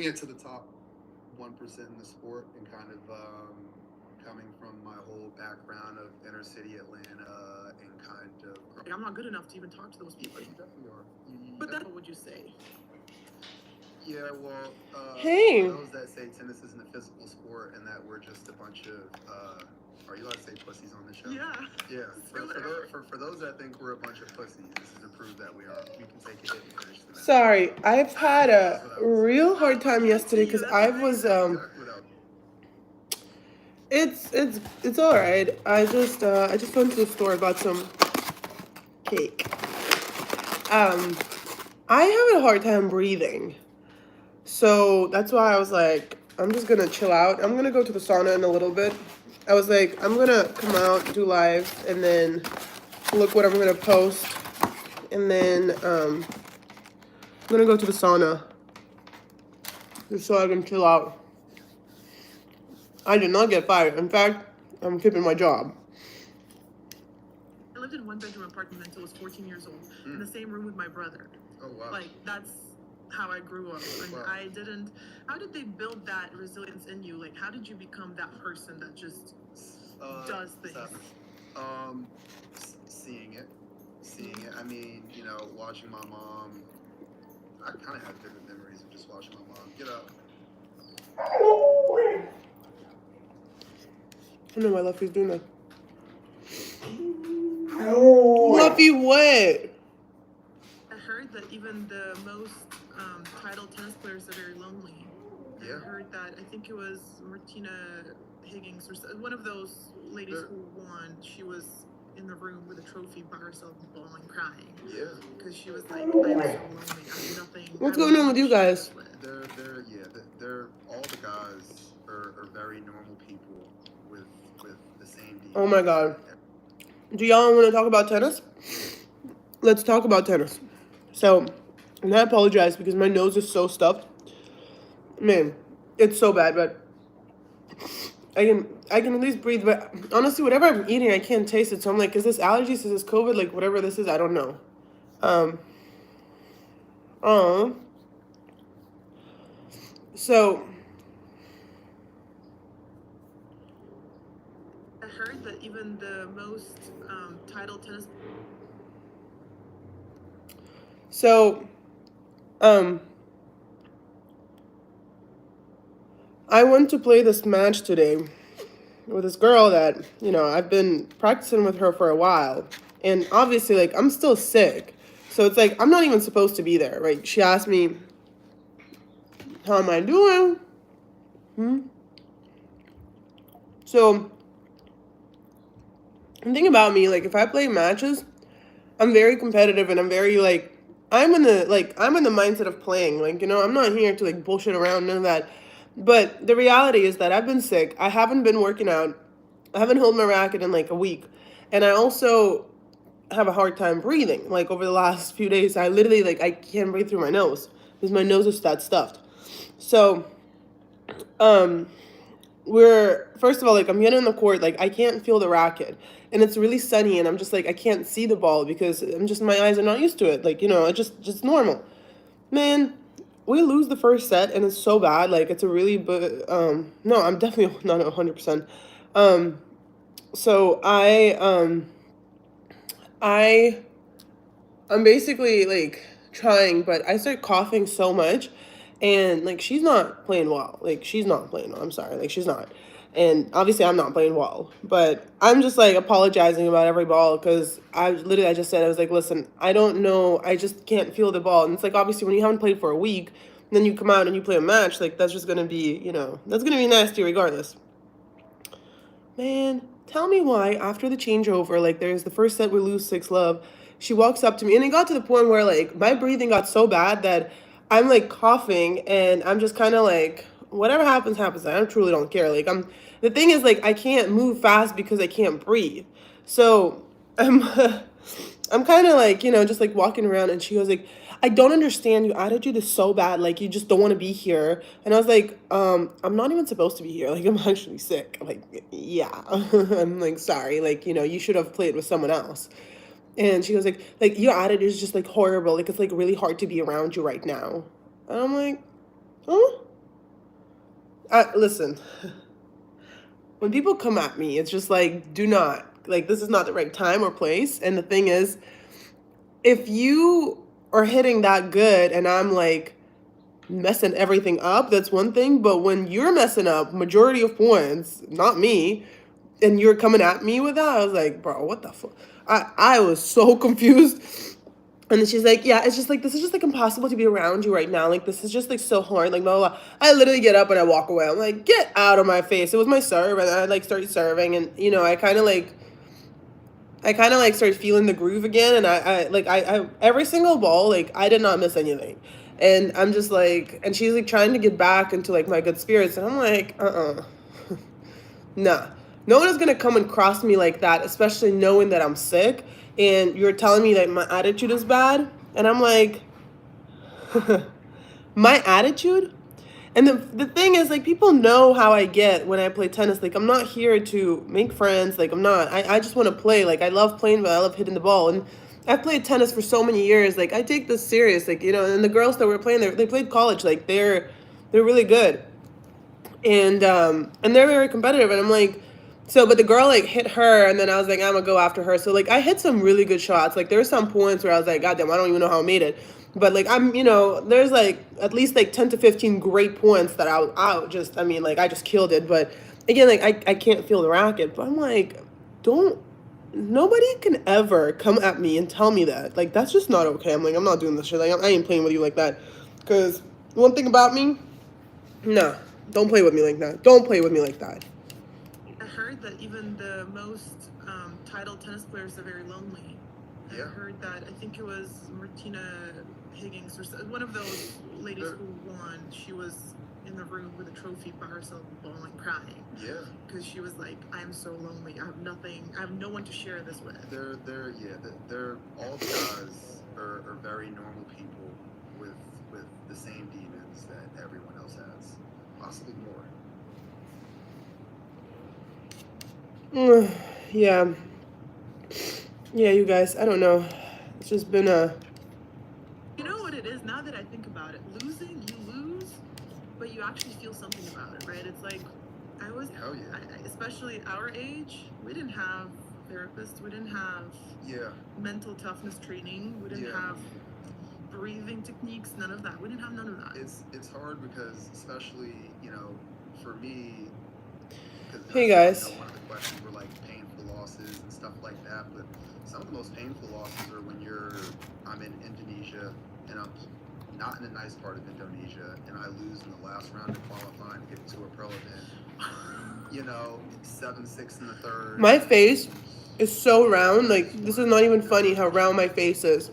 making it to the top 1% in the sport and kind of coming from my whole background of inner city Atlanta and kind of. Like, I'm not good enough to even talk to those people. You definitely are. But then, what would you say? Yeah, well, Hey. for those that say tennis isn't a physical sport and that we're just a bunch of, are you allowed to say pussies on the show? Yeah. Yeah. For those that think we're a bunch of pussies, this is to prove that we are. We can take a hit and finish the match. Sorry, I've had a real hard time yesterday because I was It's all right. I just went to the store, bought some cake. I have a hard time breathing, so that's why I was like, I'm just gonna chill out. I'm gonna go to the sauna in a little bit. I was like, I'm gonna come out, do live, and then look what I'm gonna post, and then I'm gonna go to the sauna just so I can chill out. I did not get fired. In fact, I'm keeping my job. I lived in a one-bedroom apartment until I was 14 years old, in the same room with my brother. Oh, wow. Like, that's how I grew up. And Wow. how did they build that resilience in you? Like, how did you become that person that just does things? Seeing it. I mean, watching my mom. I kind of have vivid memories of just watching my mom get up. I don't know why Luffy's doing that. Luffy, what? I heard that even the most titled tennis players are very lonely. Yeah. I heard that, I think it was Martina Higgins, or one of those ladies who won. She was in the room with a trophy by herself, bawling, crying. Yeah. Because she was like, I'm so lonely. I have nothing. What's going on with you guys? They're all the guys are very normal people with the same needs. Oh my god. Do y'all want to talk about tennis? Let's talk about tennis. So, and I apologize because my nose is so stuffed. Man, it's so bad, but I can at least breathe. But honestly, whatever I'm eating, I can't taste it. So I'm like, is this allergies? Is this COVID? Like, whatever this is, I don't know. So I heard that even the most titled tennis. So, I went to play this match today with this girl that, I've been practicing with her for a while. And obviously, like, I'm still sick. So it's like, I'm not even supposed to be there, right? She asked me, how am I doing? So, the thing about me, like, if I play matches, I'm very competitive and I'm very, like, I'm in the mindset of playing. Like, I'm not here to, like, bullshit around, none of that. But the reality is that I've been sick. I haven't been working out. I haven't held my racket in, like, a week. And I also have a hard time breathing. Like, over the last few days, I literally, like, I can't breathe through my nose because my nose is that stuffed. So, first of all, like, I'm getting on the court, like, I can't feel the racket. And it's really sunny, and I'm just, like, I can't see the ball because my eyes are not used to it. Like, it's just normal. Man, we lose the first set, and it's so bad. Like, it's a really, no, I'm definitely not 100%. So I'm basically, like, trying, but I start coughing so much, and, like, she's not playing well. Like, she's not playing well. I'm sorry. Like, she's not. And obviously I'm not playing well, but I'm just, like, apologizing about every ball because I just said, I was like, listen, I don't know. I just can't feel the ball. And it's like, obviously when you haven't played for a week, and then you come out and you play a match, like, that's just going to be, that's going to be nasty regardless. Man, tell me why after the changeover, like, there's the first set we lose 6-love, she walks up to me, and it got to the point where, like, my breathing got so bad that I'm, like, coughing, and I'm just kind of like, whatever happens, happens. I truly don't care. Like, the thing is, like, I can't move fast because I can't breathe. So I'm kind of like, just like walking around, and she goes like, I don't understand. Your attitude is so bad. Like, you just don't want to be here. And I was like, I'm not even supposed to be here. Like, I'm actually sick. I'm like, yeah. I'm like, sorry. Like, you should have played with someone else. And she goes like, your attitude is just, like, horrible. Like, it's, like, really hard to be around you right now. And I'm like, huh? Listen, when people come at me, it's just like, do not. Like, this is not the right time or place. And the thing is, if you are hitting that good and I'm like messing everything up, that's one thing. But when you're messing up majority of points, not me, and you're coming at me with that, I was like, bro, what the fuck? I was so confused. And then she's like, yeah, it's just like, this is just like impossible to be around you right now. Like, this is just like so hard. Like, blah, blah, blah. I literally get up and I walk away. I'm like, get out of my face. It was my serve. And I like started serving. And, you know, I kind of like started feeling the groove again. And I every single ball, like, I did not miss anything. And I'm just like, and she's like trying to get back into like my good spirits. And I'm like, nah. No one is gonna come and cross me like that, especially knowing that I'm sick. And you're telling me that my attitude is bad. And I'm like, my attitude? And the thing is, like, people know how I get when I play tennis. Like, I'm not here to make friends. Like, I'm not. I just want to play. Like, I love playing, but I love hitting the ball. And I've played tennis for so many years. Like, I take this serious. Like, you know, and the girls that were playing, they played college. Like, they're really good. And they're very competitive. And I'm like, so, but the girl like hit her, and then I was like, I'm gonna go after her. So like, I hit some really good shots. Like, there were some points where I was like, God damn, I don't even know how I made it. But like, I'm, you know, there's like at least like 10 to 15 great points that I just, I mean, like, I just killed it. But again, like, I can't feel the racket. But I'm like, nobody can ever come at me and tell me that. Like, that's just not okay. I'm like, I'm not doing this shit. Like, I ain't playing with you like that. Because one thing about me, no, don't play with me like that. Don't play with me like that. I heard that even the most titled tennis players are very lonely. Yeah. I heard that, I think it was Martina Higgins or one of those ladies who won. She was in the room with a trophy by herself, bawling, crying. Yeah. Because she was like, I'm so lonely. I have nothing. I have no one to share this with. They're all the guys are very normal people with the same demons that everyone else has, possibly more. Yeah, you guys, I don't know. It's just been a. You know what it is? Now that I think about it, losing, you lose, but you actually feel something about it, right? It's like, Hell yeah. Especially our age, we didn't have therapists, we didn't have mental toughness training, we didn't have breathing techniques, none of that. We didn't have none of that. It's hard because, especially, you know, for me. Hey guys. One of the questions were like painful losses and stuff like that, but some of the most painful losses are when I'm in Indonesia and I'm not in a nice part of Indonesia and I lose in the last round of qualifying to get to a pro event. You know, 7-6 in the third. My face is so round. Like, this is not even funny how round my face is.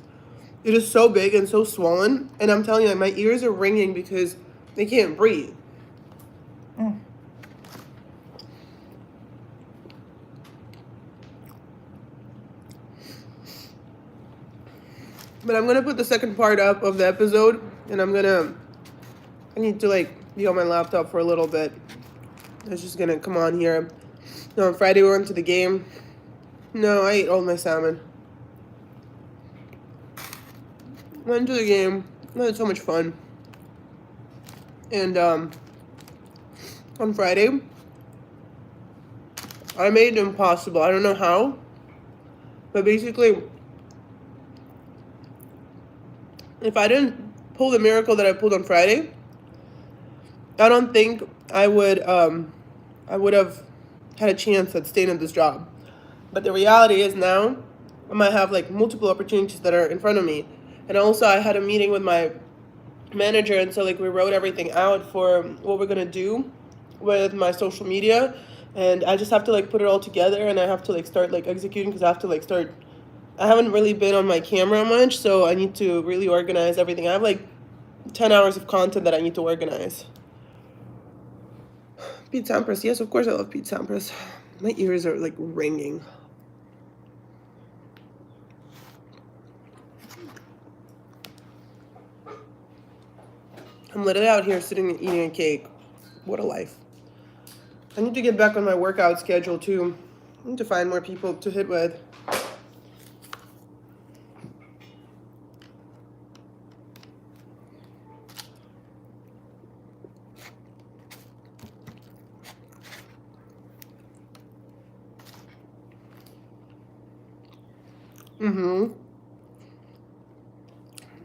It is so big and so swollen. And I'm telling you, like, my ears are ringing because they can't breathe. But I'm going to put the second part up of the episode. And I need to, like, be on my laptop for a little bit. I was just going to come on here. No, on Friday we went to the game. No, I ate all my salmon. Went to the game. I had so much fun. And on Friday, I made it impossible. I don't know how. But basically, if I didn't pull the miracle that I pulled on Friday, I don't think I would have had a chance at staying at this job. But the reality is now I might have like multiple opportunities that are in front of me. And also I had a meeting with my manager, and so like we wrote everything out for what we're gonna do with my social media, and I just have to like put it all together, and I have to like start like executing because I have to like start. I haven't really been on my camera much, so I need to really organize everything. I have like 10 hours of content that I need to organize. Pete Sampras, yes, of course I love Pete Sampras. My ears are like ringing. I'm literally out here sitting and eating a cake. What a life. I need to get back on my workout schedule too. I need to find more people to hit with. Mm-hmm.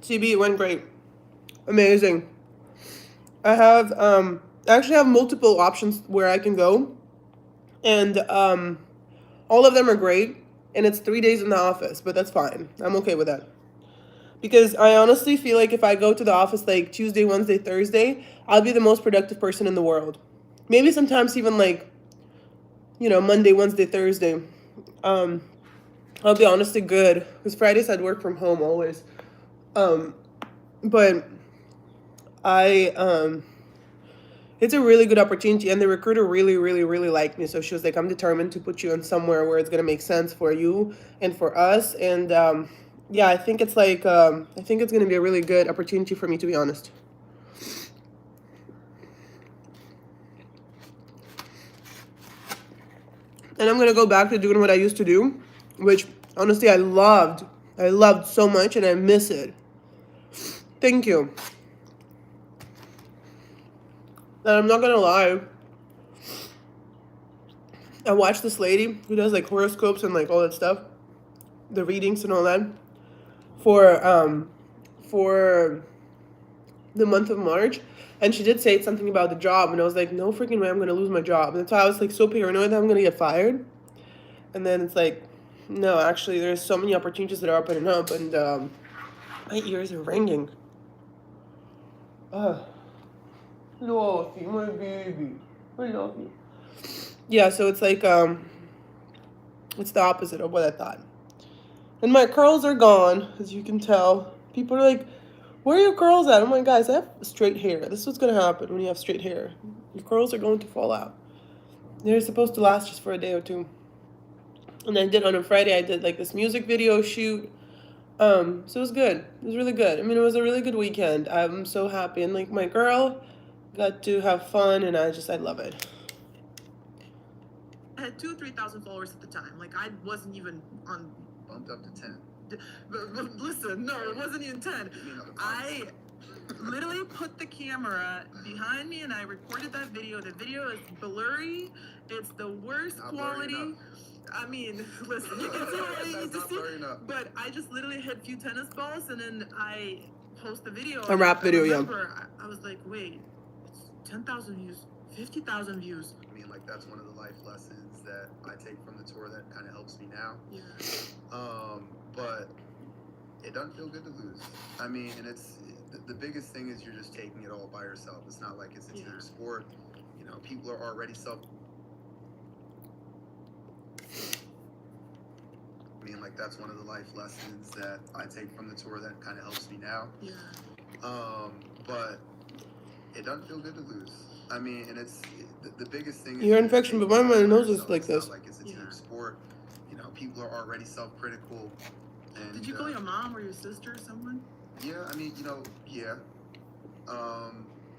CB, it went great. Amazing. I actually have multiple options where I can go, and all of them are great, and it's 3 days in the office, but that's fine. I'm okay with that. Because I honestly feel like if I go to the office like Tuesday, Wednesday, Thursday, I'll be the most productive person in the world. Maybe sometimes even like, Monday, Wednesday, Thursday. Um, I'll be honestly good. Because Fridays I'd work from home always. Um, but I it's a really good opportunity, and the recruiter really, really, really liked me. So she was like, "I'm determined to put you in somewhere where it's gonna make sense for you and for us." And yeah, I think it's like I think it's gonna be a really good opportunity for me, to be honest. And I'm gonna go back to doing what I used to do, which honestly I loved. I loved so much, and I miss it. Thank you. And I'm not gonna lie. I watched this lady who does like horoscopes and like all that stuff, the readings and all that, for the month of March, and she did say something about the job, and I was like, no freaking way, I'm gonna lose my job. And so I was like so paranoid that I'm gonna get fired. And then it's like, no, actually, there's so many opportunities that are opening up, and my ears are ringing. Luffy, my baby, I love you. Yeah, so it's like it's the opposite of what I thought. And my curls are gone, as you can tell. People are like, where are your curls at? I'm like, guys, I have straight hair. This is what's going to happen when you have straight hair. Your curls are going to fall out. They're supposed to last just for a day or two. And I did on a Friday, I did like this music video shoot. So it was good. It was really good. I mean, it was a really good weekend. I'm so happy. And like my girl got to have fun, and I love it. I had 2,000 or 3,000 followers at the time. Like I wasn't even on. Bumped up to 10. But listen, no, it wasn't even 10. I literally put the camera behind me and I recorded that video. The video is blurry. It's the worst quality. I mean, listen, you can see what you need to see. But I just literally hit a few tennis balls and then I post the video. A rap video, yeah. I was like, wait, it's 10,000 views, 50,000 views. I mean, like that's one of the life lessons that I take from the tour that kind of helps me now. Yeah. But it doesn't feel good to lose. I mean, and it's the biggest thing is you're just taking it all by yourself. It's not like it's a team sport. You know, people are already I mean, like that's one of the life lessons that I take from the tour that kind of helps me now. Yeah. But it doesn't feel good to lose. I mean, and it's the biggest thing. Ear infection, but my nose is like this. Like it's a team sport. You know, people are already self-critical. And, did you call your mom or your sister or someone? Yeah, I mean, yeah.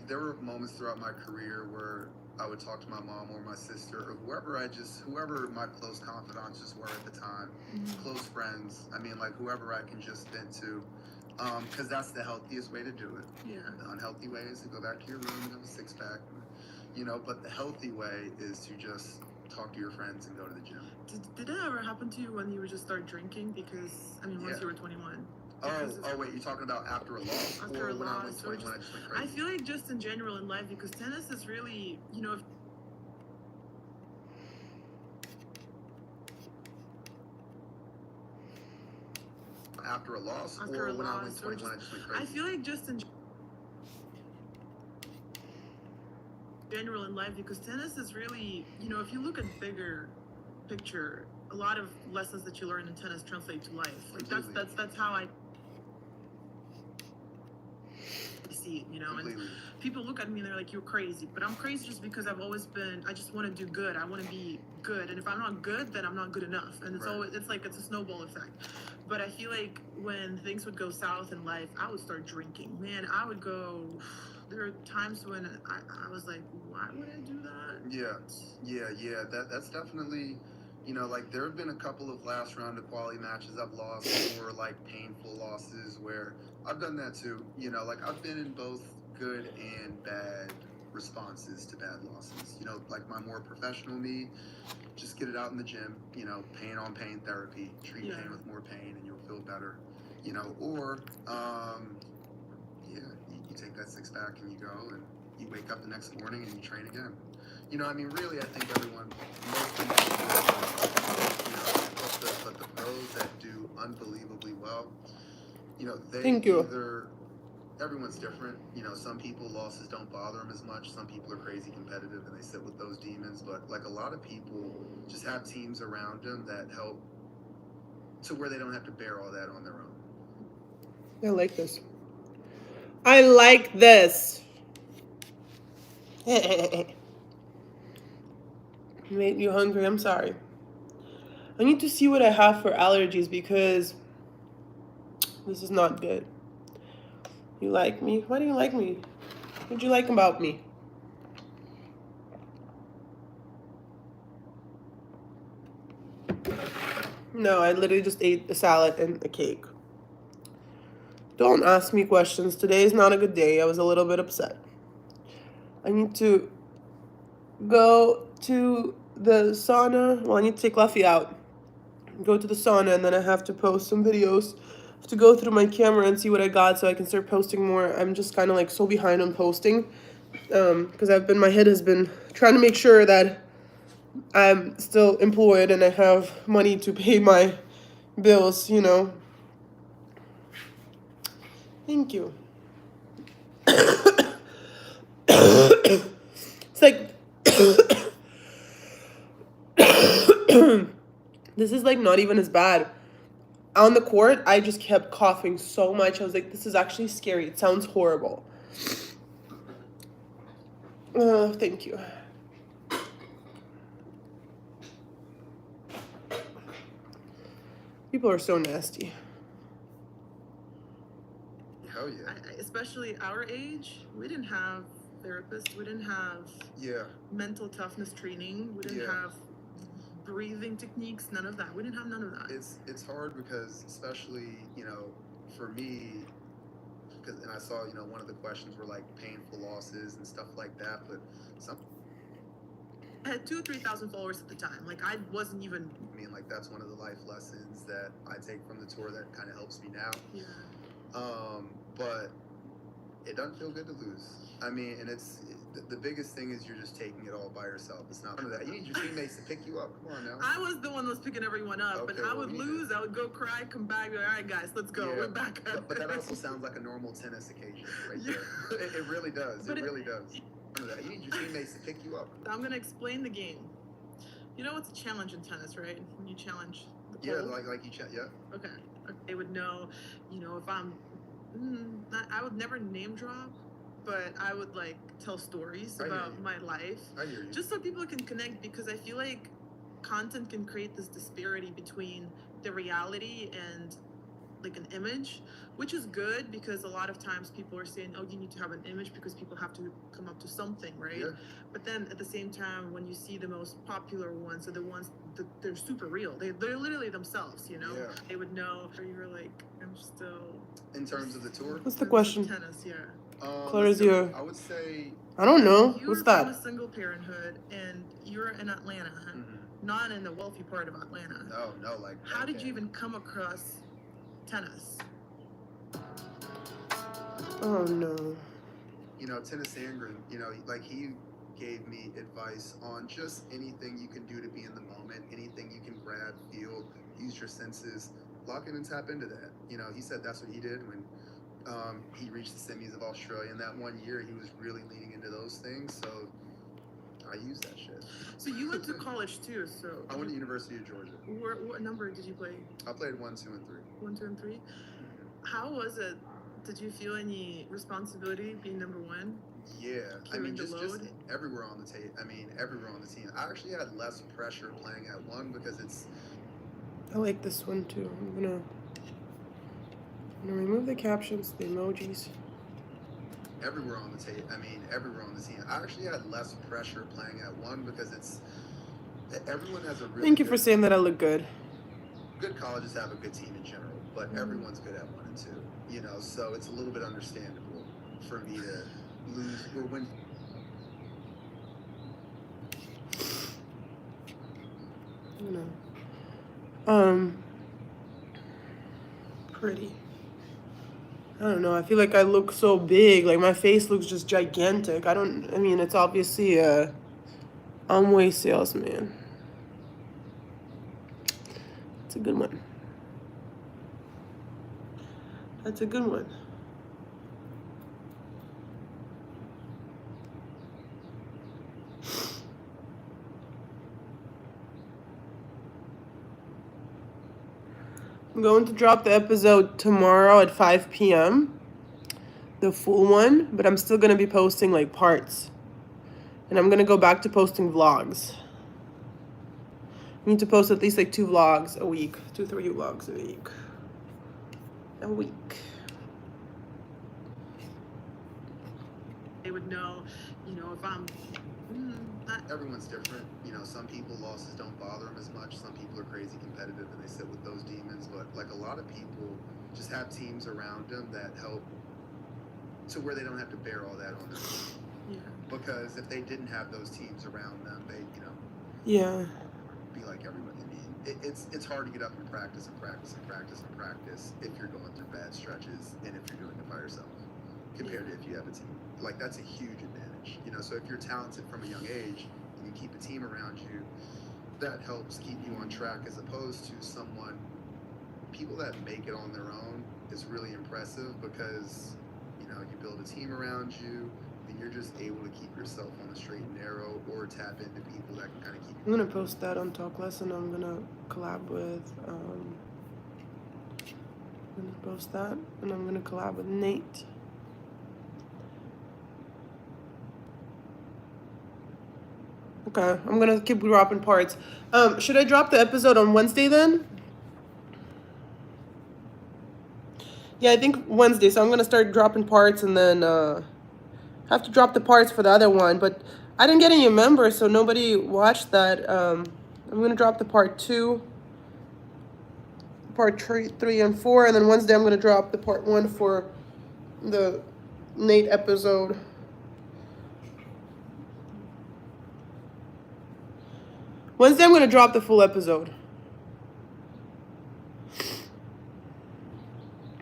There were moments throughout my career where I would talk to my mom or my sister or whoever my close confidants just were at the time, close friends. I mean, like whoever I can just vent to, because that's the healthiest way to do it. Yeah. The unhealthy way is to go back to your room and have a six-pack, but the healthy way is to just talk to your friends and go to the gym. Did it ever happen to you when you would just start drinking? Because, I mean, once you were 21. Oh, wait, you're talking about after a loss? After a loss. When I just went crazy? I feel like just in general in life, because tennis is really, if after a loss? After or a when loss, I just went crazy? I feel like just in general in life, because tennis is really, if you look at bigger picture, a lot of lessons that you learn in tennis translate to life. Like that's how I see it, and people look at me and they're like, you're crazy, but I'm crazy just because I just want to do good. I want to be good, and if I'm not good, then I'm not good enough, and it's a snowball effect. But I feel like when things would go south in life, I would start drinking. Man, I would go. There are times when I was like, why would I do that? Yeah. That's definitely, like there have been a couple of last round of quality matches I've lost or like painful losses where I've done that too. Like I've been in both good and bad responses to bad losses. You know, like my more professional me, just get it out in the gym. You know, pain on pain therapy. Treat pain with more pain, and you'll feel better. You know, or you take that 6-pack and you go and you wake up the next morning and you train again. You know, I mean, really, I think everyone, most people do it, you know, but the pros that do unbelievably well, you know, they Thank you. either, everyone's different. You know, some people, losses don't bother them as much. Some people are crazy competitive and they sit with those demons. But like a lot of people just have teams around them that help to where they don't have to bear all that on their own. I like this. I like this. Made you hungry. I'm sorry. I need to see what I have for allergies because this is not good. You like me? Why do you like me? What'd you like about me? No, I literally just ate a salad and a cake. Don't ask me questions. Today is not a good day. I was a little bit upset. I need to go to the sauna. Well, I need to take Luffy out. Go to the sauna, and then I have to post some videos. I have to go through my camera and see what I got so I can start posting more. I'm just kind of like so behind on posting because my head has been trying to make sure that I'm still employed and I have money to pay my bills, you know. Thank you. It's like this is like not even as bad. On the court, I just kept coughing so much. I was like, this is actually scary. It sounds horrible. Thank you. People are so nasty. Hell yeah. Especially our age, we didn't have therapists. We didn't have mental toughness training. We didn't have breathing techniques. None of that. We didn't have none of that. It's hard because, especially, you know, for me, and I saw, you know, one of the questions were like painful losses and stuff like that, but I had 2,000 or 3,000 followers at the time. Like I wasn't even. I mean, like that's one of the life lessons that I take from the tour that kind of helps me now. Yeah. But it doesn't feel good to lose. I mean, and it's the biggest thing is you're just taking it all by yourself. It's not that you need your teammates to pick you up. Come on now. I was the one that was picking everyone up, okay, but I would lose. I would go cry, come back, be like, all right, guys, let's go. We're back. But that also sounds like a normal tennis occasion, right there. It really does. But it really does. You need your teammates to pick you up. I'm gonna explain the game. You know what's a challenge in tennis, right? When you challenge the pole? Yeah, like you Okay. They would know, you know, if I'm I would never name drop, but I would like tell stories about my life. I hear you. Just so people can connect, because I feel like content can create this disparity between the reality and like an image, which is good because a lot of times people are saying, oh, you need to have an image because people have to come up to something, right? Yeah. But then at the same time, when you see the most popular ones are the ones that they're super real. They're literally themselves, you know? Yeah. They would know, or you were like, I'm still... In terms of the tour? What's the question? Tennis, yeah. Claire's your... I would say... I don't know. You're What's that? from a single parenthood, and you're in Atlanta, not in the wealthy part of Atlanta. No, like... How did you even come across tennis? Oh, no. You know, Tennis Sandgren, you know, like he gave me advice on just anything you can do to be in the moment, anything you can grab, feel, use your senses, lock in and tap into that. You know, he said that's what he did when he reached the semis of Australia. And that one year, he was really leaning into those things. So I used that shit. So you went to college too. So I went to University of Georgia. What number did you play? I played 1, 2, and 3. 1, 2, and 3. How was it? Did you feel any responsibility being number one? Yeah, I mean, just everywhere on the tape. I mean, everywhere on the team. I actually had less pressure playing at 1 because it's. I like this one too. I'm gonna remove the captions, the emojis. Everywhere on the tape. I mean, everywhere on the team. I actually had less pressure playing at 1 because it's. Everyone has a really. Thank you for saying that I look good. Good colleges have a good team in general, but everyone's good at 1 and 2. You know, so it's a little bit understandable for me to lose or win. you know, pretty. I don't know. I feel like I look so big. Like my face looks just gigantic. I mean, it's obviously a Amway salesman. It's a good one. That's a good one. I'm going to drop the episode tomorrow at 5 p.m. The full one, but I'm still going to be posting like parts. And I'm going to go back to posting vlogs. I need to post at least like 2 vlogs a week. 2-3 vlogs a week. A week. They would know, if I'm not. Everyone's different. Some people losses don't bother them as much. Some people are crazy competitive and they sit with those demons. But like a lot of people just have teams around them that help to where they don't have to bear all that on their own. Yeah. Because if they didn't have those teams around them, they, Yeah. be like everyone. I mean, it's hard to get up and practice if you're going through bad stretches and if you're doing it by yourself compared to if you have a team. Like that's a huge advantage. So if you're talented from a young age and you keep a team around you, that helps keep you on track as opposed to people that make it on their own is really impressive because, you build a team around you and you're just able to keep yourself on the straight and narrow or tap into people that can kind of keep you. I'm going to post that on Talk Less and I'm going to collab with, I'm going to post that and I'm going to collab with Nate. Okay, I'm gonna keep dropping parts. Should I drop the episode on Wednesday then? Yeah, I think Wednesday. So I'm gonna start dropping parts and then have to drop the parts for the other one. But I didn't get any members, so nobody watched that. I'm gonna drop the part 2, part 3 and 4, and then Wednesday I'm gonna drop the part 1 for the Nate episode. Wednesday I'm gonna drop the full episode.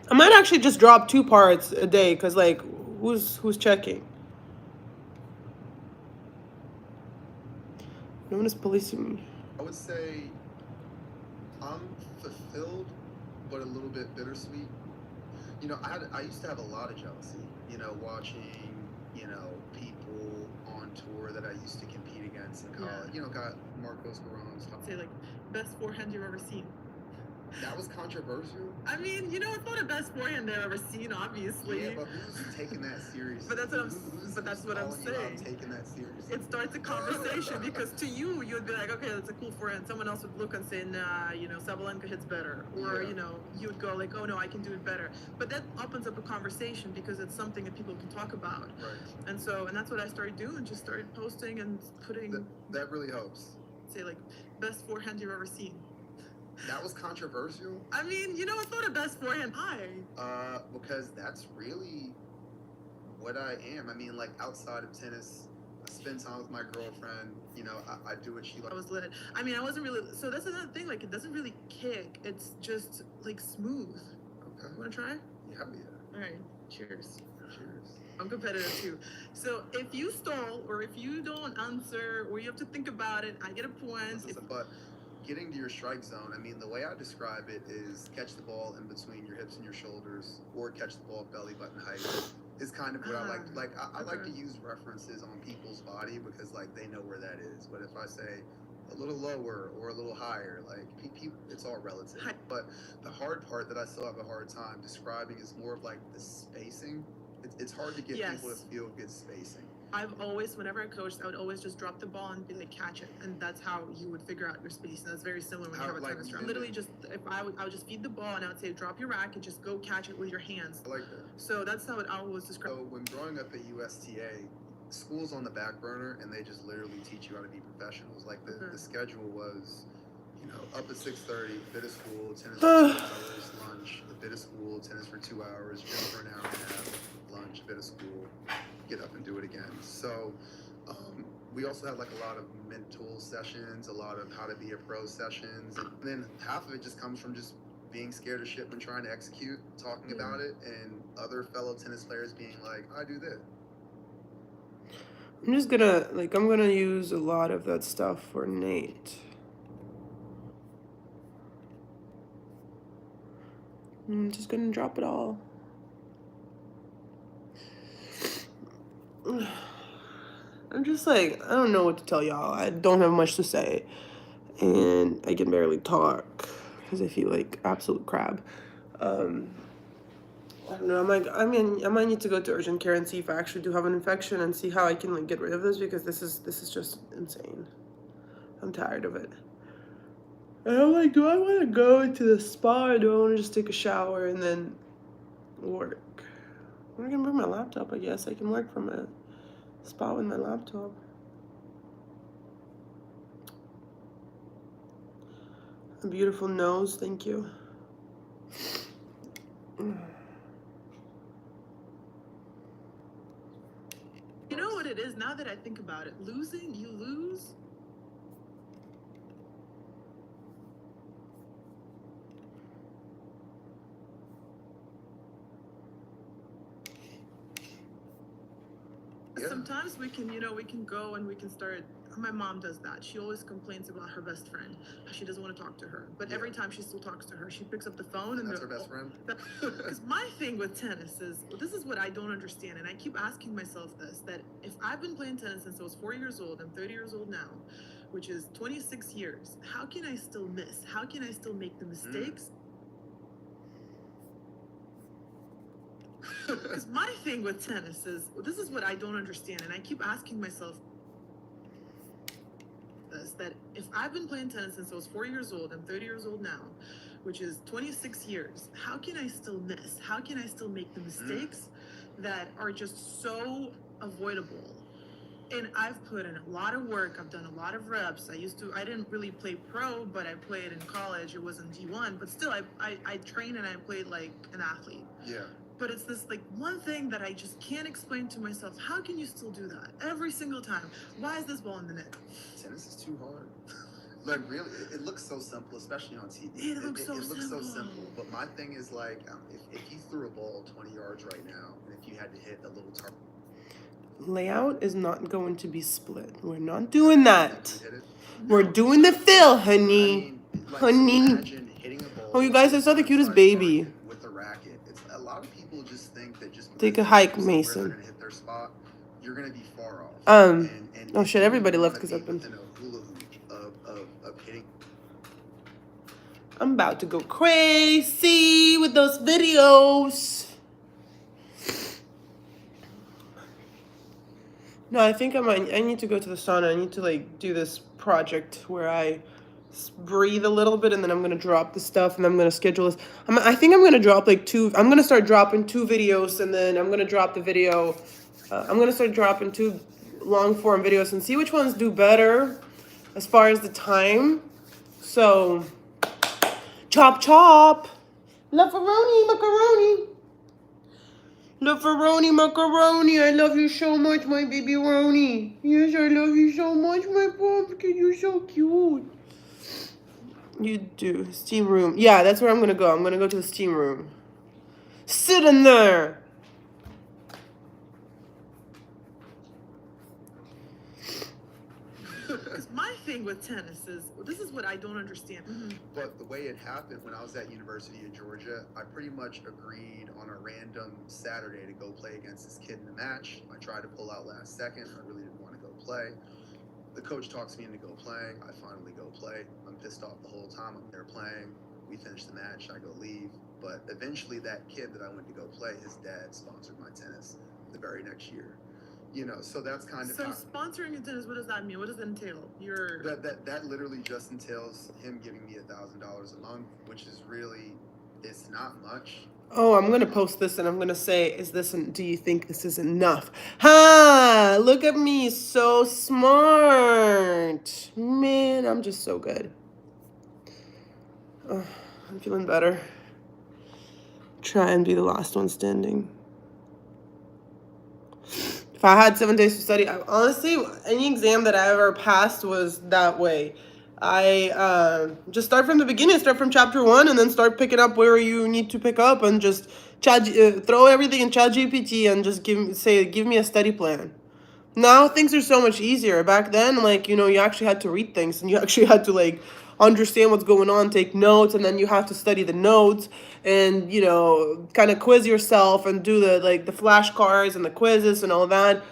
I might actually just drop 2 parts a day, cause like, who's checking? No one is policing me. I would say I'm fulfilled, but a little bit bittersweet. I used to have a lot of jealousy. Watching people on tour that I used to compete against in college. Yeah. Got Marcos Garon's. Say like best forehand you've ever seen. That was controversial. I mean, it's not the best forehand I've ever seen, obviously. Yeah, but who's taking that seriously? But that's what I'm saying. Taking that seriously. It starts a conversation because to you, you'd be like, okay, that's a cool forehand. Someone else would look and say, nah, Sabalenka hits better. Or, Yeah. You would go like, oh no, I can do it better. But that opens up a conversation because it's something that people can talk about. Right. And that's what I started doing, just started posting and putting. That really helps. Say like, best forehand you've ever seen. That was controversial. I mean, it's not a best forehand. Because that's really what I am. I mean, like outside of tennis, I spend time with my girlfriend. I do what she likes. I was lit. I mean, I wasn't really. So that's another thing. Like, it doesn't really kick. It's just like smooth. Okay. Want to try? Yeah. All right. Cheers. Cheers. I'm competitive too. So if you stall or if you don't answer or you have to think about it, I get a point. But getting to your strike zone, I mean, the way I describe it is catch the ball in between your hips and your shoulders, or catch the ball belly button height is kind of what I like. I like to use references on people's body because like they know where that is. But if I say a little lower or a little higher, like it's all relative. But the hard part that I still have a hard time describing is more of like the spacing. It's hard to get people to feel good spacing. I've always, whenever I coached, I would always just drop the ball and be like, catch it. And that's how you would figure out your space. And that's very similar when you have a tennis racket. Literally just, I would just feed the ball and I would say, drop your racket, just go catch it with your hands. I like that. So that's how it always described. So when growing up at USTA, school's on the back burner and they just literally teach you how to be professionals. Like the schedule was, up at 6:30, bit of school, tennis for 2 hours, lunch, a bit of school, tennis for 2 hours, gym for an hour and a half, lunch, a bit of school, get up and do it again. So we also had like a lot of mental sessions, a lot of how to be a pro sessions, and then half of it just comes from just being scared of shit when trying to execute, talking about it, and other fellow tennis players being like, I do this. I'm gonna use a lot of that stuff for Nate. I'm just gonna drop it all. I'm just like, I don't know what to tell y'all. I don't have much to say. And I can barely talk because I feel like absolute crap. I don't know. I might need to go to urgent care and see if I actually do have an infection and see how I can like get rid of this, because this is just insane. I'm tired of it. And I'm like, do I want to go into the spa, or do I want to just take a shower and then work? I'm gonna bring my laptop. I guess I can work from a spa with my laptop. A beautiful nose, thank you. You know what it is, now that I think about it? Losing, you lose. Sometimes we can, we can go and we can start. My mom does that. She always complains about her best friend. She doesn't want to talk to her. But every time she still talks to her, she picks up the phone and that's her best friend? Because my thing with tennis is, this is what I don't understand. And I keep asking myself this, that if I've been playing tennis since I was 4 years old, I'm 30 years old now, which is 26 years. How can I still miss? How can I still make the mistakes? Because my thing with tennis is, this is what I don't understand, and I keep asking myself this, that if I've been playing tennis since I was 4 years old, I'm 30 years old now, which is 26 years, how can I still miss? How can I still make the mistakes that are just so avoidable? And I've put in a lot of work. I've done a lot of reps. I didn't really play pro, but I played in college. It wasn't D1, but still I trained and I played like an athlete. Yeah. But it's this like one thing that I just can't explain to myself. How can you still do that every single time? Why is this ball in the net? Tennis is too hard. Like really, it looks so simple, especially on TV. It looks so simple. But my thing is like, if you threw a ball 20 yards right now, and if you had to hit a little target. Layout is not going to be split. We're not doing that. We're doing the fill, honey. Honey. Oh, you guys, I saw the cutest baby. With the racket, a lot of people just think that just take a hike, Mason. They're gonna hit their spot, you're gonna be far off. Oh shit! Everybody left because I've been. Of hitting. I'm about to go crazy with those videos. No, I think I need to go to the sauna. I need to like do this project where I breathe a little bit, and then I'm gonna drop the stuff, and I'm gonna schedule this. I think I'm gonna drop like I'm gonna start dropping 2 videos, and then I'm gonna drop the video. I'm gonna start dropping 2 long form videos and see which ones do better as far as the time. So, chop chop. Macaroni. Macaroni, I love you so much, my baby Roni. Yes, I love you so much, my pumpkin. You're so cute. You do. Steam room. Yeah, that's where I'm going to go. I'm going to go to the steam room. Sit in there. Because my thing with tennis is, this is what I don't understand. But the way it happened when I was at University of Georgia, I pretty much agreed on a random Saturday to go play against this kid in the match. I tried to pull out last second. I really didn't want to go play. The coach talks me into go playing. I finally go play. I'm pissed off the whole time I'm there playing. We finish the match. I go leave. But eventually that kid that I went to go play, his dad sponsored my tennis the very next year. So that's kind of. So sponsoring a tennis, what does that mean? What does it entail? That literally just entails him giving me $1,000 a month, which is really, it's not much. Oh, I'm gonna post this and I'm gonna say, do you think this is enough? Ha! Look at me, so smart. Man, I'm just so good. Oh, I'm feeling better. Try and be the last one standing. If I had 7 days to study, honestly, any exam that I ever passed was that way. I just start from the beginning, start from chapter 1, and then start picking up where you need to pick up, and just throw everything in ChatGPT and just give me a study plan. Now things are so much easier. Back then, like, you actually had to read things, and you actually had to, like, understand what's going on, take notes, and then you have to study the notes, and kind of quiz yourself and do the flashcards and the quizzes and all that.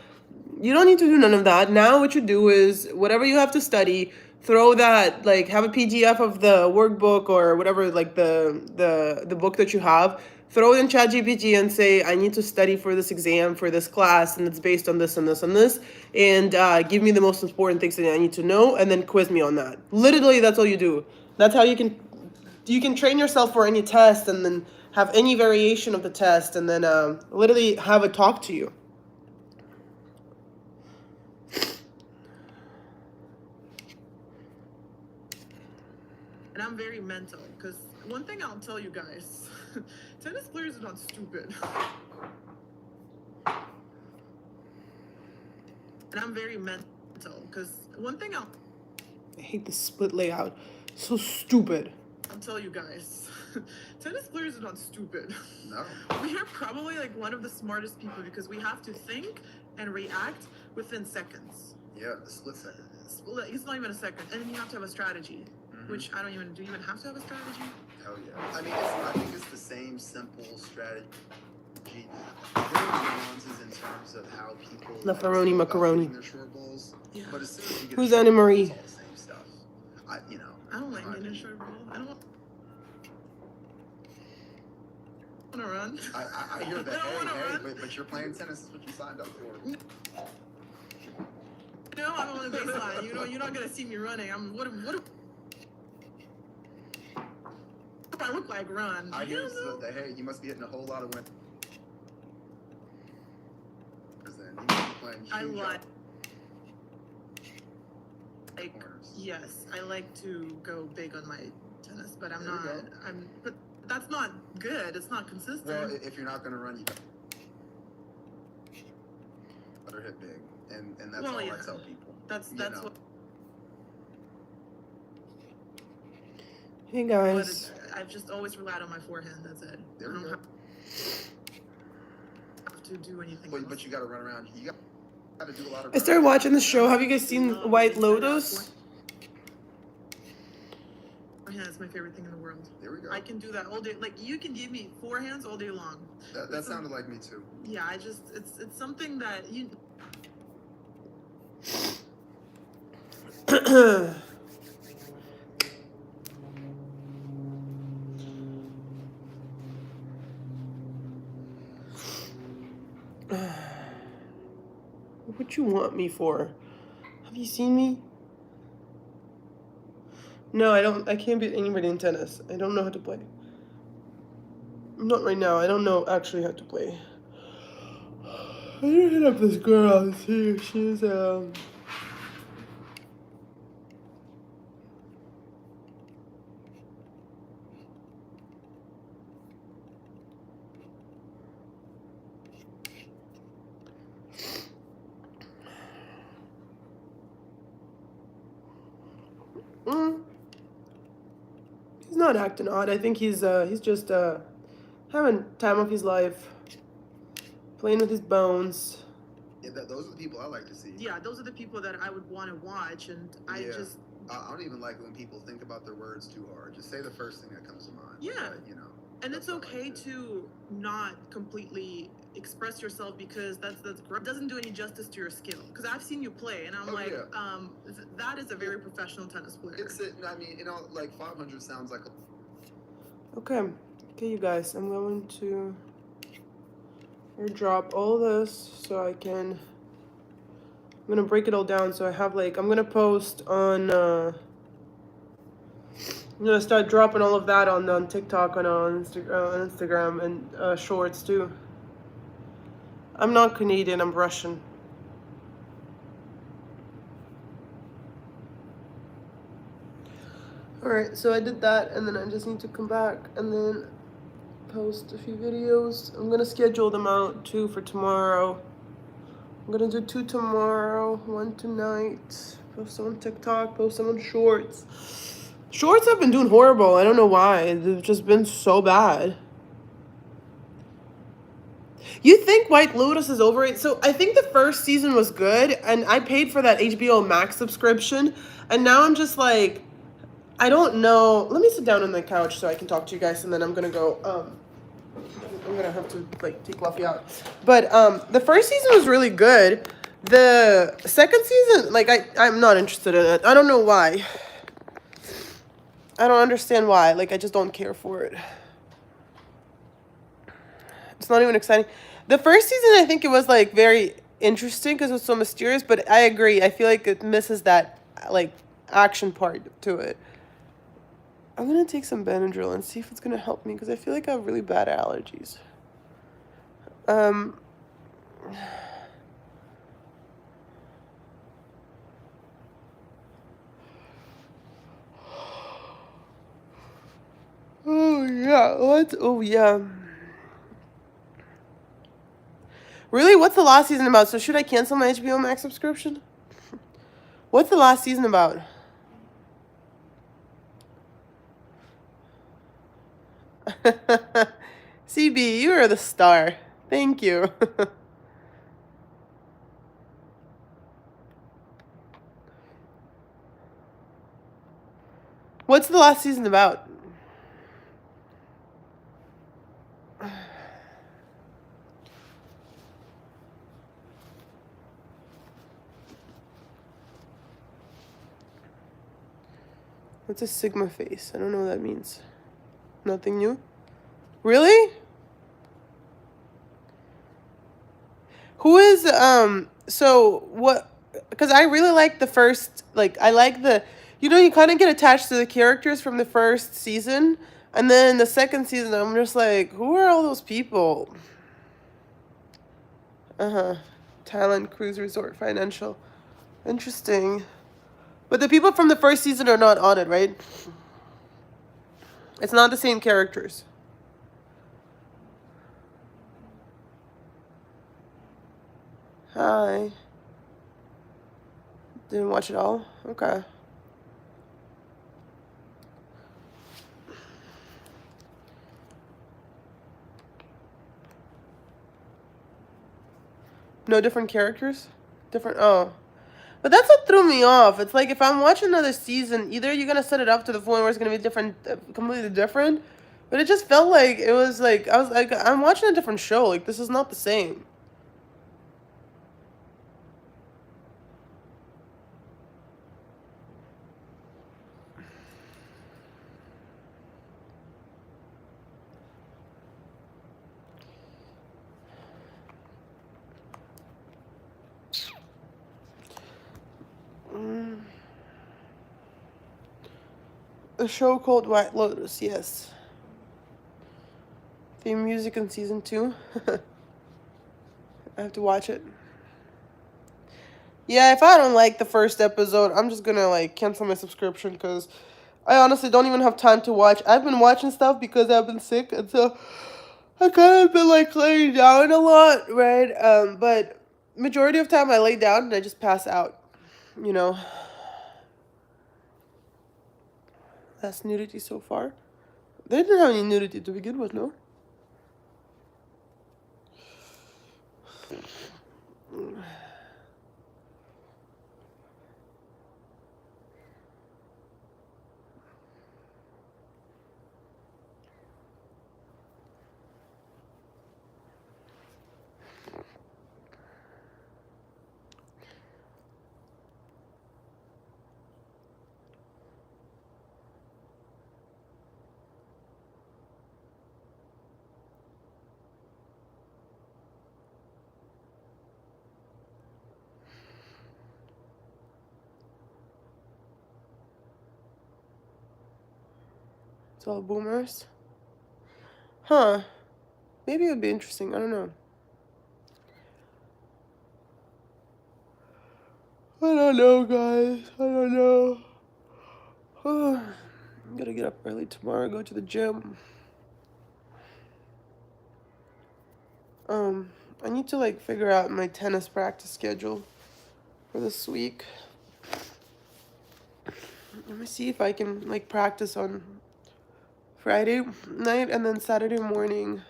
You don't need to do none of that. Now what you do is whatever you have to study, throw that, like, have a PDF of the workbook or whatever, like the book that you have. Throw it in ChatGPT and say, I need to study for this exam, for this class, and it's based on this and this and this. And give me the most important things that I need to know, and then quiz me on that. Literally, that's all you do. That's how you can train yourself for any test, and then have any variation of the test, and then literally have it talk to you. And I'm very mental, because one thing I'll tell you guys, tennis players are not stupid. And I'm very mental, because one thing I hate the split layout. So stupid. I'll tell you guys, tennis players are not stupid. No. We are probably like one of the smartest people, because we have to think and react within seconds. Yeah, a split second. It's not even a second, and then you have to have a strategy. Which I don't even, do you even have to have a strategy? Hell yeah. I mean, I think it's the same simple strategy. There are nuances in terms of how people Macaroni, macaroni. their short balls. Yeah. But as soon as you get Who's Anna Marie? it's all the same stuff. I don't like getting a short ball. I don't want to run. I hear that. I don't wanna run. But you're playing tennis is what you signed up for. No, I'm on the baseline. You're not gonna see me running. What I look like run. I hear that. Hey, you must be hitting a whole lot of wind. Then you must be playing I huge like corners. yes, I like to go big on my tennis, but I'm There we not. go. But that's not good. It's not consistent. Well, if you're not going to run, you better hit big, and that's all I tell people. That's what. Hey guys. I've just always relied on my forehand. That's it. There we go. Have to do anything. But you got to run around. You got to do a lot of. I started watching the show. Have you guys seen White Lotus? Forehand is my favorite thing in the world. There we go. I can do that all day. Like, you can give me forehands all day long. That sounded like me too. Yeah, it's something that you. What you want me for? Have you seen me? No, I don't. I can't beat anybody in tennis. I don't know how to play. Not right now. I don't know actually how to play. I need to hit up this girl and see if she's he's not acting odd. I think he's just having time of his life, playing with his bones. Yeah, those are the people I like to see. Yeah, those are the people that I would want to watch, and I don't even like when people think about their words too hard. Just say the first thing that comes to mind. Yeah. And it's That's what I okay like to not completely express yourself, because that's doesn't do any justice to your skill. Because I've seen you play, and I'm that is a very professional tennis player. I mean, like 500 sounds like. Okay, you guys. I'm going to airdrop all this so I can. I'm gonna break it all down so I have I'm gonna post on. I'm gonna start dropping all of that on TikTok and on Instagram and Shorts too. I'm not Canadian, I'm Russian. Alright, so I did that, and then I just need to come back and then post a few videos. I'm gonna schedule them out too for tomorrow I'm gonna do 2 tomorrow, 1 tonight. Post them on TikTok, post them on Shorts. Shorts have been doing horrible. I don't know why. They've just been so bad. You think White Lotus is overrated? So I think the first season was good, and I paid for that HBO Max subscription, and now I'm just like, I don't know. Let me sit down on the couch so I can talk to you guys, and then I'm gonna go. I'm gonna have to like take Luffy out. But the first season was really good. The second season, like I'm not interested in it. I don't know why. I don't understand why. Like I just don't care for it. It's not even exciting. The first season, I think it was like very interesting because it was so mysterious. But I agree. I feel like it misses that like action part to it. I'm gonna take some Benadryl and see if it's gonna help me because I feel like I have really bad allergies. Oh yeah, what? Oh yeah. Really? What's the last season about? So should I cancel my HBO Max subscription? What's the last season about? CB, you are the star. Thank you. What's the last season about? What's a Sigma face? I don't know what that means. Nothing new? Really? Who is, so what, because I really like the first, like, I like the, you know, you kind of get attached to the characters from the first season, and then the second season, I'm just like, who are all those people? Thailand Cruise Resort Financial. Interesting. But the people from the first season are not on it, right? It's not the same characters. Hi. Didn't watch it all? Okay. No different characters? Different, oh. But that's what threw me off. It's like if I'm watching another season, either you're gonna set it up to the point where it's gonna be different, completely different. But it just felt like it was like I was like I'm watching a different show. Like this is not the same. A show called White Lotus, yes. Theme music in season 2. I have to watch it. Yeah, if I don't like the first episode, I'm just gonna like cancel my subscription because I honestly don't even have time to watch. I've been watching stuff because I've been sick, and so I kind of been like laying down a lot, right? But majority of time I lay down and I just pass out, you know. That's nudity so far. They didn't have any nudity to begin with, no? It's all boomers. Huh. Maybe it would be interesting. I don't know. I don't know, guys. I don't know. I'm gonna get up early tomorrow, go to the gym. I need to like figure out my tennis practice schedule for this week. Let me see if I can like practice on Friday night and then Saturday morning.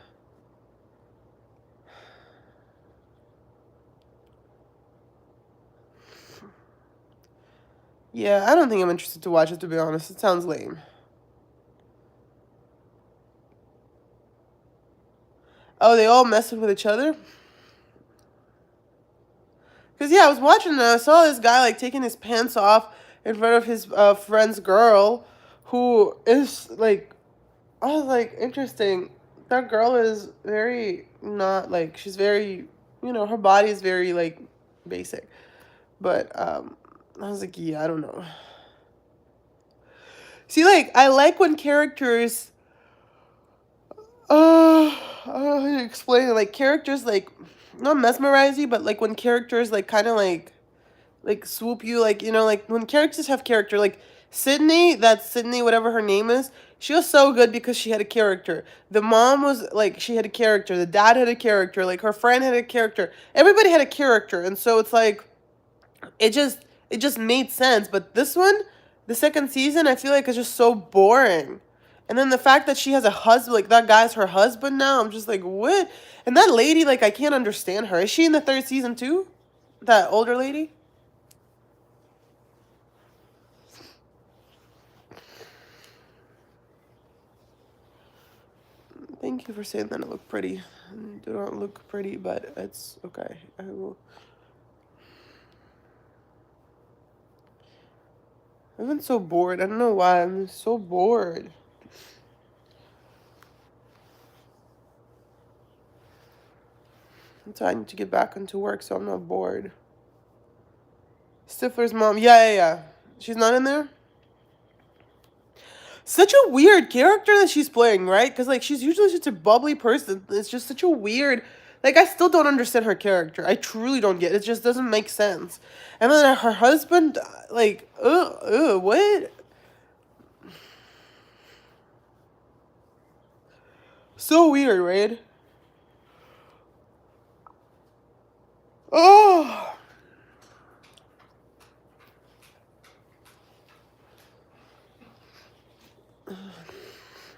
Yeah, I don't think I'm interested to watch it, to be honest. It sounds lame. Oh, they all messing with each other? Because, yeah, I was watching and I saw this guy, like, taking his pants off in front of his friend's girl, who is, like, I was like, interesting. That girl is very not, like, she's very, her body is very, like, basic. But, I was like, yeah, I don't know. See, like, I like when characters, I don't know how to explain it. Like, characters, like, not mesmerize you, but, like, when characters, like, kind of, like, swoop you, like, like, when characters have character, like, Sydney, whatever her name is, she was so good because she had a character. The mom was, like, she had a character. The dad had a character. Like, her friend had a character. Everybody had a character, and so it's, like, it just made sense. But this one, the second season, I feel like it's just so boring. And then the fact that she has a husband, like, that guy's her husband now, I'm just like, what? And that lady, like, I can't understand her. Is she in the third season too? That older lady? Thank you for saying that I look pretty. I do not look pretty, but it's okay. I will. I've been so bored. I don't know why. I'm so bored. So I need to get back into work so I'm not bored. Stifler's mom. Yeah. She's not in there? Such a weird character that she's playing, right? Because, like, she's usually such a bubbly person. It's just such a weird... Like, I still don't understand her character. I truly don't get it. It just doesn't make sense. And then her husband, like, what? So weird, right? Oh...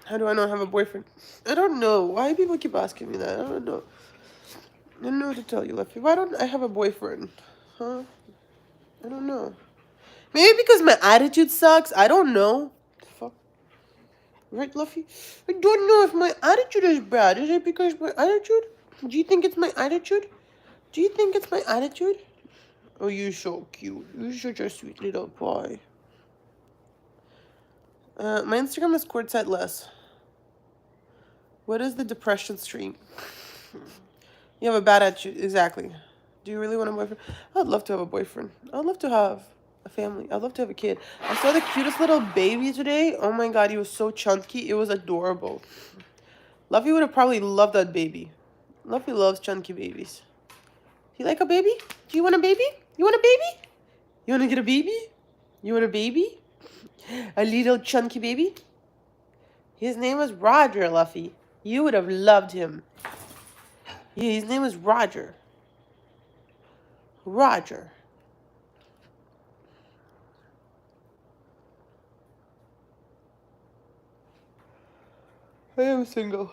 How do I not have a boyfriend? I don't know. Why do people keep asking me that? I don't know. I don't know what to tell you, Luffy. Why don't I have a boyfriend? Huh? I don't know. Maybe because my attitude sucks. I don't know. Fuck. Right, Luffy? I don't know if my attitude is bad. Is it because my attitude? Do you think it's my attitude? Do you think it's my attitude? Oh, you're so cute. You're such a sweet little boy. My Instagram is Courtside Les. What is the depression stream? You have a bad attitude. Exactly. Do you really want a boyfriend? I'd love to have a boyfriend. I'd love to have a family. I'd love to have a kid. I saw the cutest little baby today. Oh my god, he was so chunky. It was adorable. Luffy would have probably loved that baby. Luffy loves chunky babies. Do you like a baby? Do you want a baby? You want a baby? You want to get a baby? You want a baby? A little chunky baby? His name was Roger, Luffy. You would have loved him. Yeah, his name was Roger. Roger. I am single.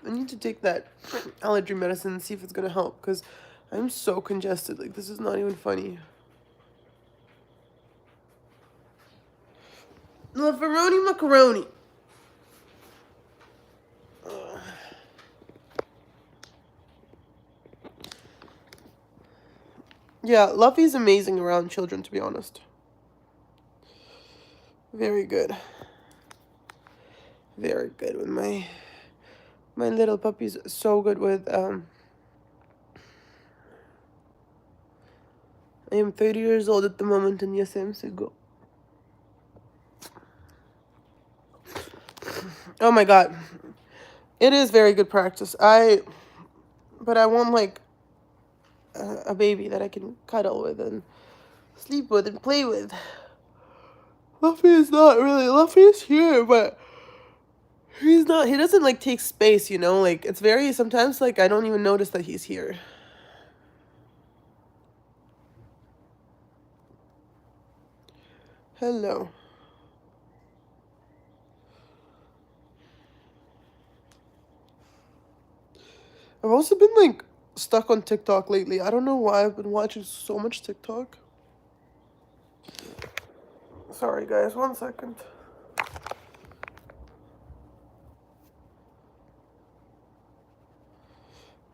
I need to take that allergy medicine and see if it's gonna help, because I'm so congested. Like, this is not even funny. Macaroni, macaroni. Yeah, Luffy's amazing around children, to be honest. Very good. Very good with my little puppy's so good with I am 30 years old at the moment, and yes, I am single. Oh my god. It is very good practice. But I want, like, a baby that I can cuddle with and sleep with and play with. Luffy is not really. Luffy is here, but He's not, he doesn't like take space, you know? Like, it's very, sometimes like I don't even notice that he's here. Hello. I've also been like stuck on TikTok lately. I don't know why I've been watching so much TikTok. Sorry guys, 1 second.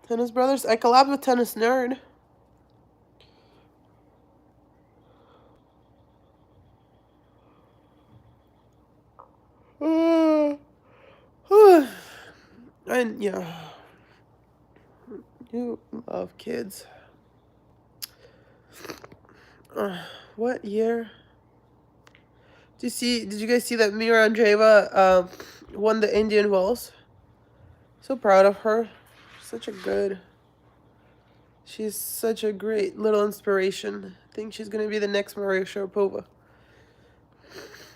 Tennis Brothers. I collabed with Tennis Nerd. And yeah, you love kids. What year? Did you guys see that Mira Andreeva won the Indian Wells? So proud of her. She's such a great little inspiration. I think she's gonna be the next Maria Sharapova.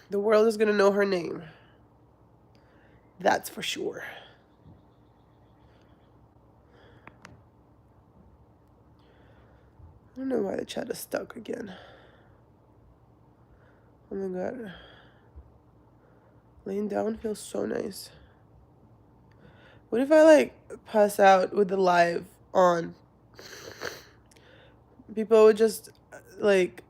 The world is gonna know her name. That's for sure. I don't know why the chat is stuck again. Oh my god. Laying down feels so nice. What if I like pass out with the live on? People would just like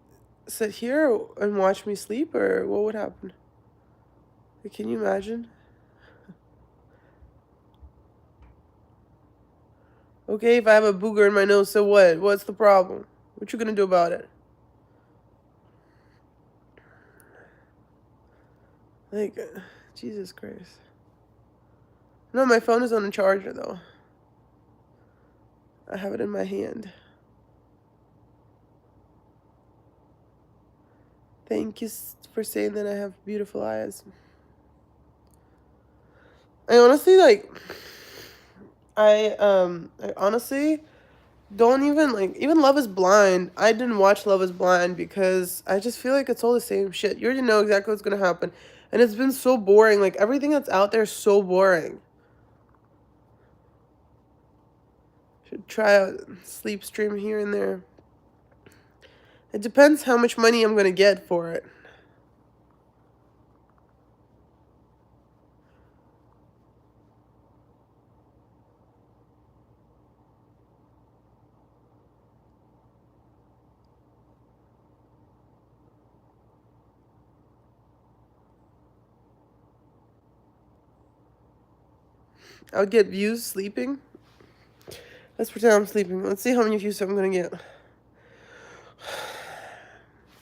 sit here and watch me sleep, or what would happen? Like, can you imagine? Okay, if I have a booger in my nose, so what? What's the problem? What you gonna do about it? Like, Jesus Christ. No, my phone is on a charger, though. I have it in my hand. Thank you for saying that I have beautiful eyes. I honestly, like, I honestly don't even, like, even Love is Blind. I didn't watch Love is Blind because I just feel like it's all the same shit. You already know exactly what's gonna happen. And it's been so boring. Like, everything that's out there is so boring. Should try out sleep stream here and there. It depends how much money I'm gonna get for it. I would get views sleeping. Let's pretend I'm sleeping. Let's see how many views I'm gonna get.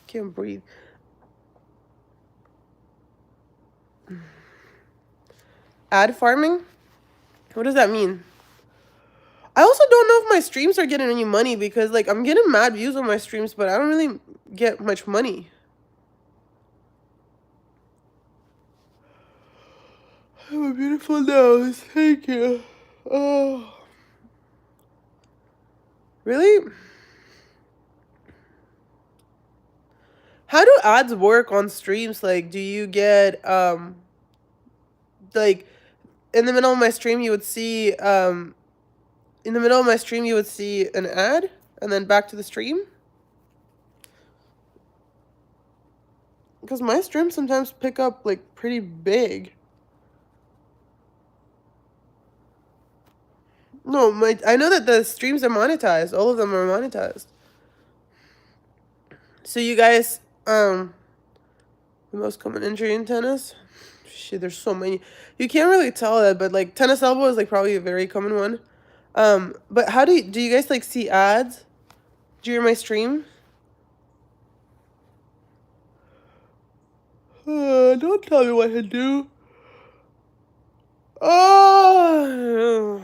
Can't breathe. Ad farming? What does that mean? I also don't know if my streams are getting any money because, like, I'm getting mad views on my streams, but I don't really get much money. I have a beautiful nose. Thank you. Oh. Really? How do ads work on streams? Like, do you get, like, in the middle of my stream, you would see, in the middle of my stream, you would see an ad, and then back to the stream? Because my streams sometimes pick up, like, pretty big. No, I know that the streams are monetized. All of them are monetized. So you guys, the most common injury in tennis? Shit, there's so many. You can't really tell that, but, like, tennis elbow is, like, probably a very common one. But how do you guys, like, see ads during my stream? Don't tell me what to do. Oh.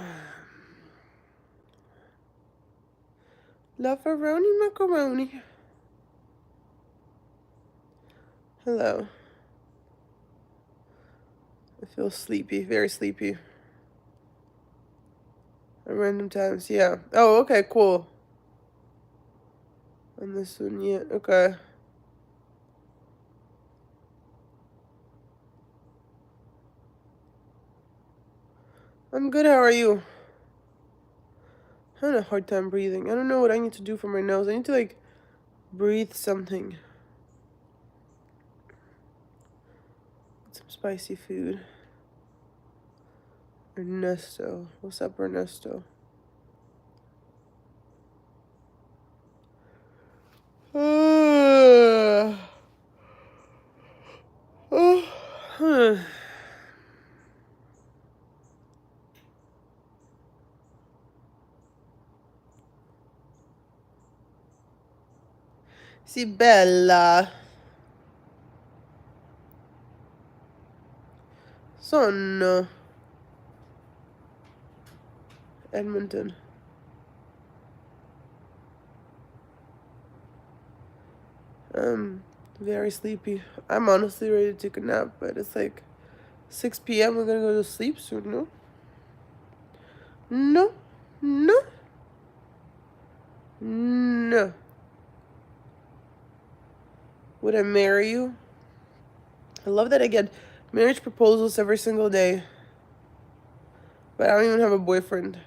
Love-a-roni macaroni. Hello. I feel sleepy, very sleepy. At random times, yeah. Oh, okay, cool. On this one, yeah, okay. I'm good. How are you? I'm having a hard time breathing. I don't know what I need to do for my nose. I need to like breathe something. Some spicy food. Ernesto. What's up, Ernesto? Si bella. Sonno. Edmonton. I'm very sleepy. I'm honestly ready to take a nap, but it's like 6 p.m. We're gonna go to sleep soon, no? No. No. No. Would I marry you? I love that I get marriage proposals every single day. But I don't even have a boyfriend.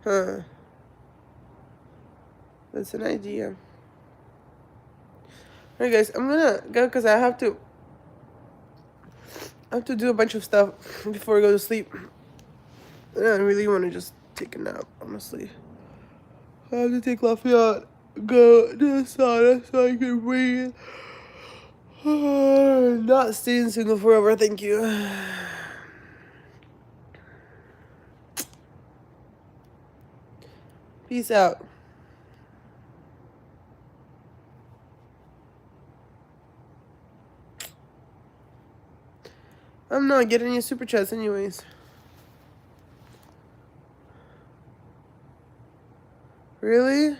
Huh. That's an idea. Alright guys, I'm gonna go because I have to do a bunch of stuff before I go to sleep. And I really want to just take a nap, honestly. I have to take Lafayette, go to the sauna so I can breathe. Not staying single forever, thank you. Peace out. I'm not getting any super chats anyways. Really?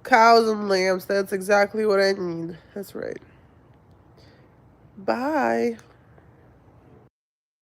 Cows and lambs, that's exactly what I need. That's right. Bye.